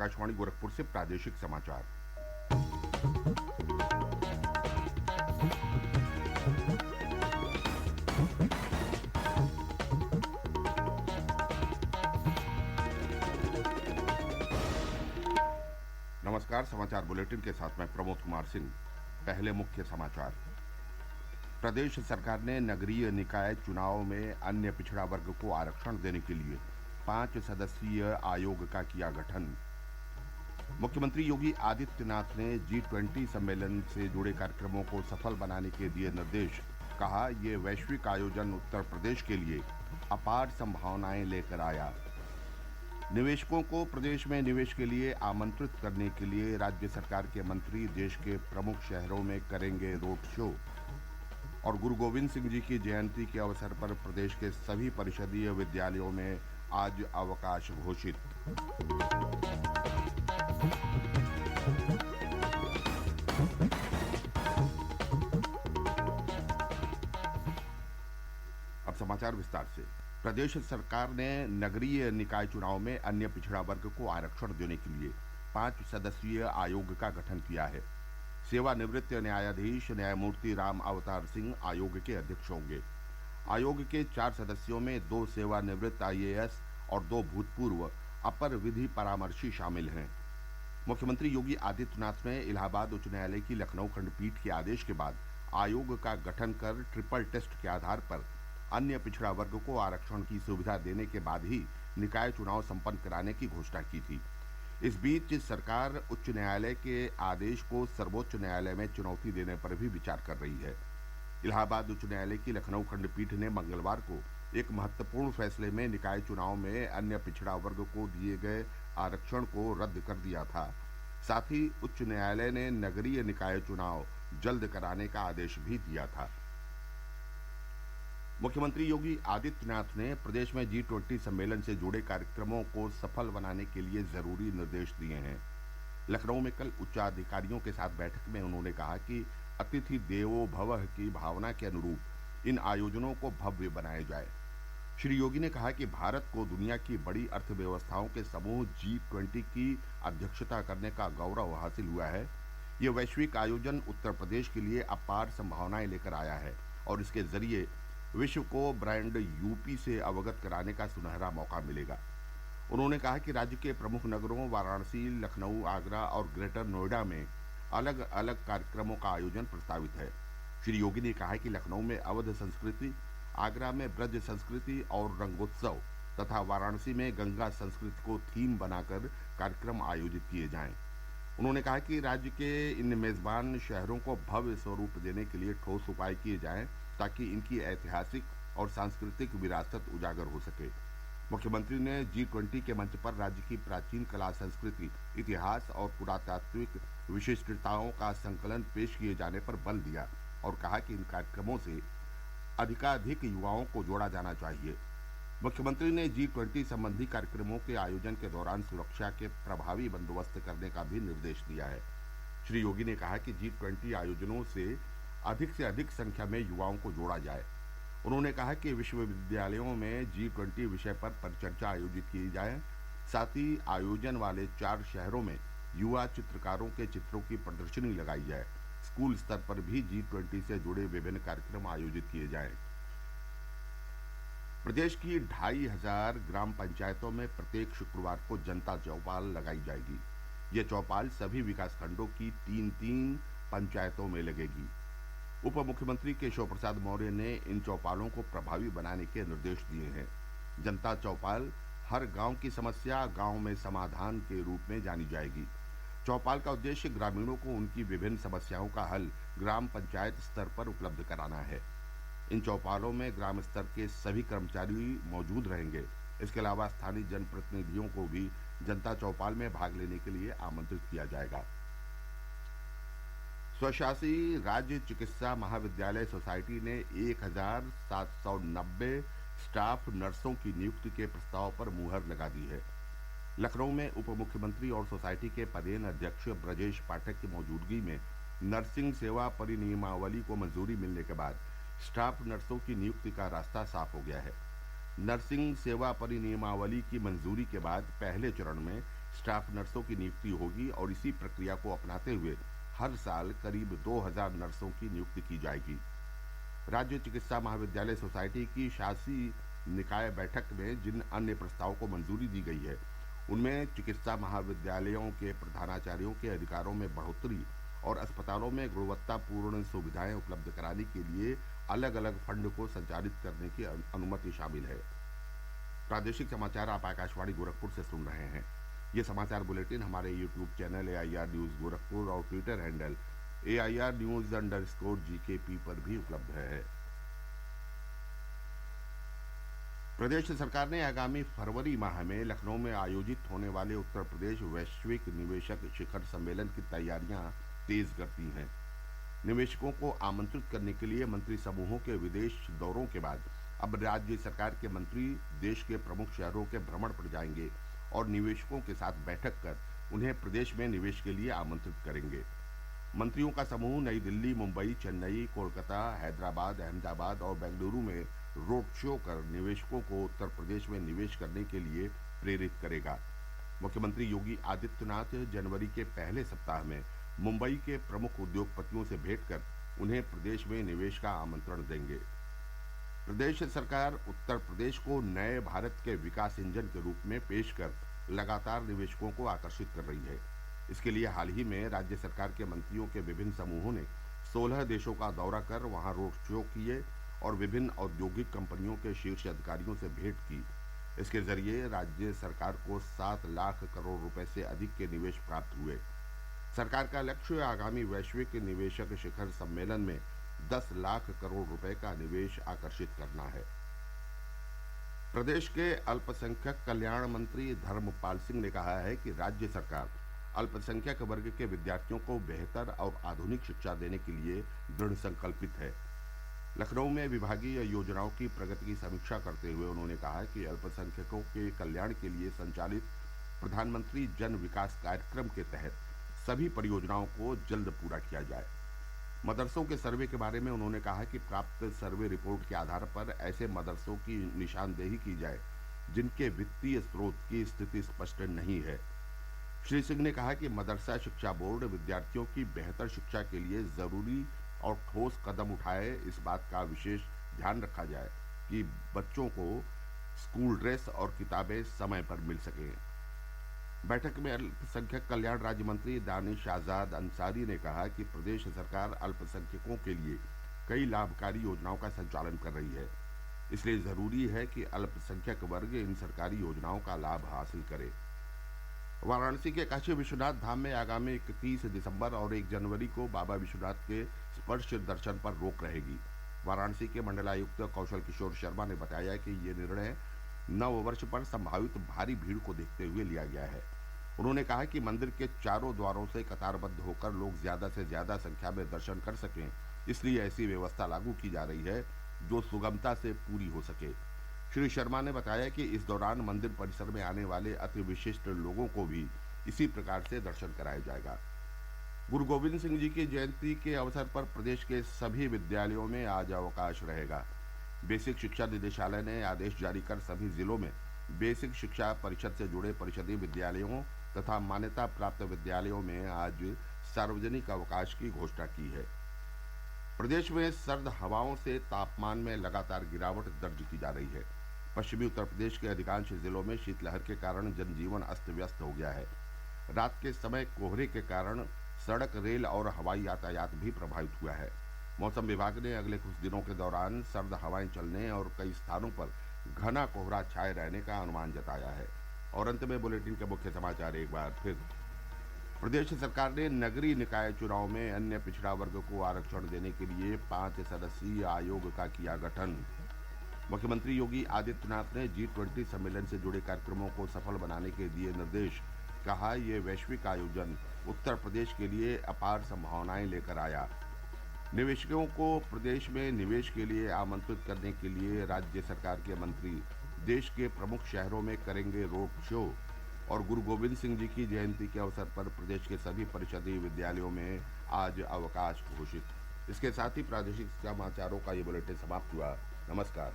आकाशवाणी गोरखपुर से प्रादेशिक समाचार। नमस्कार। समाचार बुलेटिन के साथ मैं प्रमोद कुमार सिंह। पहले मुख्य समाचार। प्रदेश सरकार ने नगरीय निकाय चुनाव में अन्य पिछड़ा वर्ग को आरक्षण देने के लिए 5 सदस्यीय आयोग का किया गठन। मुख्यमंत्री योगी आदित्यनाथ ने G20 सम्मेलन से जुड़े कार्यक्रमों को सफल बनाने के दिए निर्देश। कहा, ये वैश्विक आयोजन उत्तर प्रदेश के लिए अपार संभावनाएं लेकर आया। निवेशकों को प्रदेश में निवेश के लिए आमंत्रित करने के लिए राज्य सरकार के मंत्री देश के प्रमुख शहरों में करेंगे रोड शो। और गुरु गोविंद सिंह जी की जयंती के अवसर पर प्रदेश के सभी परिषदीय विद्यालयों में आज अवकाश घोषित। अब समाचार विस्तार से। प्रदेश सरकार ने नगरीय निकाय चुनाव में अन्य पिछड़ा वर्ग को आरक्षण देने के लिए 5 सदस्यीय आयोग का गठन किया है। सेवानिवृत्त न्यायाधीश न्यायमूर्ति राम अवतार सिंह आयोग के अध्यक्ष होंगे। आयोग के 4 सदस्यों में 2 सेवानिवृत्त IAS और 2 भूतपूर्व अपर विधि परामर्शी शामिल हैं। मुख्यमंत्री योगी आदित्यनाथ ने इलाहाबाद उच्च न्यायालय की लखनऊ खंडपीठ के आदेश के बाद आयोग का गठन कर ट्रिपल टेस्ट के आधार पर अन्य पिछड़ा वर्ग को आरक्षण की सुविधा देने के बाद ही निकाय चुनाव संपन्न कराने की घोषणा की थी। इस बीच सरकार उच्च न्यायालय के आदेश को सर्वोच्च न्यायालय में चुनौती देने पर भी विचार कर रही है। इलाहाबाद उच्च न्यायालय की लखनऊ खंडपीठ ने मंगलवार को एक महत्वपूर्ण फैसले में निकाय चुनाव में अन्य पिछड़ा वर्ग को दिए गए आरक्षण को रद्द कर दिया था। साथ ही उच्च न्यायालय ने नगरीय निकाय चुनाव जल्द कराने का आदेश भी दिया था। मुख्यमंत्री योगी आदित्यनाथ ने प्रदेश में G20 सम्मेलन से जुड़े कार्यक्रमों को सफल बनाने के लिए जरूरी निर्देश दिए हैं। लखनऊ में कल उच्चाधिकारियों के साथ बैठक में उन्होंने कहा कि अतिथि देवो भवः की भावना के अनुरूप इन आयोजनों को भव्य बनाया जाए। श्री योगी ने कहा कि भारत को दुनिया की बड़ी अर्थव्यवस्थाओं के समूह G20 की अध्यक्षता करने का गौरव हासिल हुआ है। ये वैश्विक आयोजन उत्तर प्रदेश के लिए अपार संभावनाएं लेकर आया है और इसके जरिए विश्व को ब्रांड यूपी से अवगत कराने का सुनहरा मौका मिलेगा। उन्होंने कहा कि राज्य के प्रमुख नगरों वाराणसी, लखनऊ, आगरा और ग्रेटर नोएडा में अलग अलग कार्यक्रमों का आयोजन प्रस्तावित है। श्री योगी ने कहा कि लखनऊ में अवध संस्कृति, आगरा में ब्रज संस्कृति और रंगोत्सव तथा वाराणसी में गंगा संस्कृति को थीम बनाकर कार्यक्रम आयोजित किए जाएं। उन्होंने कहा कि राज्य के इन मेजबान शहरों को भव्य स्वरूप देने के लिए ठोस उपाय किए जाएं ताकि इनकी ऐतिहासिक और सांस्कृतिक विरासत उजागर हो सके। मुख्यमंत्री ने G20 के मंच पर राज्य की प्राचीन कला संस्कृति, इतिहास और पुरातात्विक विशिष्टताओं का संकलन पेश किए जाने पर बल दिया और कहा कि इन कार्यक्रमों से अधिकाधिक युवाओं को जोड़ा जाना चाहिए। मुख्यमंत्री ने G20 संबंधी कार्यक्रमों के आयोजन के दौरान सुरक्षा के प्रभावी बंदोबस्त करने का भी निर्देश दिया है। श्री योगी ने कहा कि G20 आयोजनों से अधिक संख्या में युवाओं को जोड़ा जाए। उन्होंने कहा कि विश्वविद्यालयों में G20 विषय पर परिचर्चा आयोजित की जाए। साथ ही आयोजन वाले 4 शहरों में युवा चित्रकारों के चित्रों की प्रदर्शनी लगाई जाए। स्कूल स्तर पर भी G20 से जुड़े विभिन्न कार्यक्रम आयोजित किए जाएं। प्रदेश की 2500 ग्राम पंचायतों में प्रत्येक शुक्रवार को जनता चौपाल लगाई जाएगी। ये चौपाल सभी विकासखंडों की 3-3 पंचायतों में लगेगी। उप मुख्यमंत्री केशव प्रसाद मौर्य ने इन चौपालों को प्रभावी बनाने के निर्देश दिए हैं। जनता चौपाल हर गांव की समस्या गांव में समाधान के रूप में जानी जाएगी। चौपाल का उद्देश्य ग्रामीणों को उनकी विभिन्न समस्याओं का हल ग्राम पंचायत स्तर पर उपलब्ध कराना है। इन चौपालों में ग्राम स्तर के सभी कर्मचारी मौजूद रहेंगे। इसके अलावा स्थानीय जनप्रतिनिधियों को भी जनता चौपाल में भाग लेने के लिए आमंत्रित किया जाएगा। स्वशासी राज्य चिकित्सा महाविद्यालय सोसाइटी ने 1790 स्टाफ नर्सों की नियुक्ति के प्रस्ताव पर मुहर लगा दी है। लखनऊ में उप मुख्यमंत्री और सोसाइटी के पदेन अध्यक्ष ब्रजेश पाठक की मौजूदगी में नर्सिंग सेवा परिनियमावली को मंजूरी मिलने के बाद स्टाफ नर्सों की नियुक्ति का रास्ता साफ हो गया है। नर्सिंग सेवा परिनियमावली की मंजूरी के बाद पहले चरण में स्टाफ नर्सों की नियुक्ति होगी और इसी प्रक्रिया को अपनाते हुए हर साल करीब 2000 नर्सों की नियुक्ति की जाएगी। राज्य चिकित्सा महाविद्यालय सोसाइटी की शासी निकाय बैठक में जिन अन्य प्रस्तावों को मंजूरी दी गई है, उनमें चिकित्सा महाविद्यालयों के प्रधानाचार्यों के अधिकारों में बढ़ोतरी और अस्पतालों में गुणवत्तापूर्ण सुविधाएं उपलब्ध कराने के लिए अलग अलग फंड को संचालित करने की अनुमति शामिल है। प्रादेशिक समाचार आप आकाशवाणी गोरखपुर से सुन रहे हैं। ये समाचार बुलेटिन हमारे YouTube channel AIR news Gorakhpur और Twitter handle AIR news _GKP पर भी उपलब्ध है। प्रदेश सरकार ने आगामी फरवरी माह में लखनऊ में आयोजित होने वाले उत्तर प्रदेश वैश्विक निवेशक शिखर सम्मेलन की तैयारियां तेज कर दी हैं। निवेशकों को आमंत्रित करने के लिए मंत्री समूहों के विदेश दौरों के बाद अब राज्य सरकार के मंत्री देश के प्रमुख शहरों के भ्रमण पर जाएंगे और निवेशकों के साथ बैठक कर उन्हें प्रदेश में निवेश के लिए आमंत्रित करेंगे। मंत्रियों का समूह नई दिल्ली, मुंबई, चेन्नई, कोलकाता, हैदराबाद, अहमदाबाद और बेंगलुरु में रोड शो कर निवेशकों को उत्तर प्रदेश में निवेश करने के लिए प्रेरित करेगा। मुख्यमंत्री योगी आदित्यनाथ जनवरी के पहले सप्ताह में मुंबई के प्रमुख उद्योगपतियों से भेंट कर उन्हें प्रदेश में निवेश का आमंत्रण देंगे। प्रदेश सरकार उत्तर प्रदेश को नए भारत के विकास इंजन के रूप में पेश कर लगातार निवेशकों को आकर्षित कर रही है। इसके लिए हाल ही में राज्य सरकार के मंत्रियों के विभिन्न समूहों ने 16 देशों का दौरा कर वहां रोड शो किए और विभिन्न औद्योगिक कंपनियों के शीर्ष अधिकारियों से भेंट की। इसके जरिए राज्य सरकार को 7 लाख करोड़ रुपए से अधिक के निवेश प्राप्त हुए। सरकार का लक्ष्य आगामी वैश्विक निवेशक शिखर सम्मेलन में 10 लाख करोड़ रुपए का निवेश आकर्षित करना है। प्रदेश के अल्पसंख्यक कल्याण मंत्री धर्मपाल सिंह ने कहा है कि राज्य सरकार अल्पसंख्यक वर्ग के विद्यार्थियों को बेहतर और आधुनिक शिक्षा देने के लिए दृढ़ संकल्पित है। लखनऊ में विभागीय योजनाओं की प्रगति की समीक्षा करते हुए उन्होंने कहा कि अल्पसंख्यकों के कल्याण के लिए संचालित प्रधानमंत्री जन विकास कार्यक्रम के तहत सभी परियोजनाओं को जल्द पूरा किया जाए। मदरसों के सर्वे के बारे में उन्होंने कहा कि प्राप्त सर्वे रिपोर्ट के आधार पर ऐसे मदरसों की निशानदेही की जाए जिनके वित्तीय स्रोत की स्थिति स्पष्ट नहीं है। श्री सिंह ने कहा कि मदरसा शिक्षा बोर्ड विद्यार्थियों की बेहतर शिक्षा के लिए जरूरी और ठोस कदम उठाए। इस बात का विशेष ध्यान रखा जाए कि बच्चों को स्कूल ड्रेस और किताबें समय पर मिल सकें। बैठक में अल्पसंख्यक कल्याण राज्य मंत्री दानिश आजाद अंसारी ने कहा कि प्रदेश सरकार अल्पसंख्यकों के लिए कई लाभकारी योजनाओं का संचालन कर रही है, इसलिए जरूरी है कि अल्पसंख्यक वर्ग इन सरकारी योजनाओं का लाभ हासिल करे। वाराणसी के काशी विश्वनाथ धाम में आगामी 31 दिसंबर और 1 जनवरी को बाबा विश्वनाथ के स्पर्श दर्शन पर रोक रहेगी। वाराणसी के मंडलायुक्त कौशल किशोर शर्मा ने बताया कि ये निर्णय नव वर्ष पर संभावित भारी भीड़ को देखते हुए लिया गया है। उन्होंने कहा कि मंदिर के चारों द्वारों से कतारबद्ध होकर लोग ज्यादा से ज्यादा संख्या में दर्शन कर सकें, इसलिए ऐसी व्यवस्था लागू की जा रही है जो सुगमता से पूरी हो सके। श्री शर्मा ने बताया कि इस दौरान मंदिर परिसर में आने वाले अति विशिष्ट लोगों को भी इसी प्रकार से दर्शन कराया जाएगा। गुरु गोविंद सिंह जी की जयंती के अवसर पर प्रदेश के सभी विद्यालयों में आज अवकाश रहेगा। बेसिक शिक्षा निदेशालय ने आदेश जारी कर सभी जिलों में बेसिक शिक्षा परिषद से जुड़े परिषदीय विद्यालयों तथा मान्यता प्राप्त विद्यालयों में आज सार्वजनिक अवकाश की घोषणा की है। प्रदेश में सर्द हवाओं से तापमान में लगातार गिरावट दर्ज की जा रही है। पश्चिमी उत्तर प्रदेश के अधिकांश जिलों में शीतलहर के कारण जनजीवन अस्त व्यस्त हो गया है। रात के समय कोहरे के कारण सड़क, रेल और हवाई यातायात भी प्रभावित हुआ है। मौसम विभाग ने अगले कुछ दिनों के दौरान सर्द हवाएं चलने और कई स्थानों पर घना कोहरा छाए रहने का अनुमान जताया है। और अंत में बुलेटिन के मुख्य समाचार एक बार फिर। प्रदेश सरकार ने नगरीय निकाय चुनाव में अन्य पिछड़ा वर्ग को आरक्षण देने के लिए 5 सदस्यीय आयोग का किया गठन। मुख्यमंत्री योगी आदित्यनाथ ने G20 सम्मेलन से जुड़े कार्यक्रमों को सफल बनाने के दिए निर्देश। कहा, ये वैश्विक आयोजन उत्तर प्रदेश के लिए अपार संभावनाएं लेकर आया। निवेशकों को प्रदेश में निवेश के लिए आमंत्रित करने के लिए राज्य सरकार के मंत्री देश के प्रमुख शहरों में करेंगे रोड शो। और गुरु गोविंद सिंह जी की जयंती के अवसर पर प्रदेश के सभी परिषदीय विद्यालयों में आज अवकाश घोषित। इसके साथ ही प्रादेशिक समाचारों का ये बुलेटिन समाप्त हुआ। नमस्कार।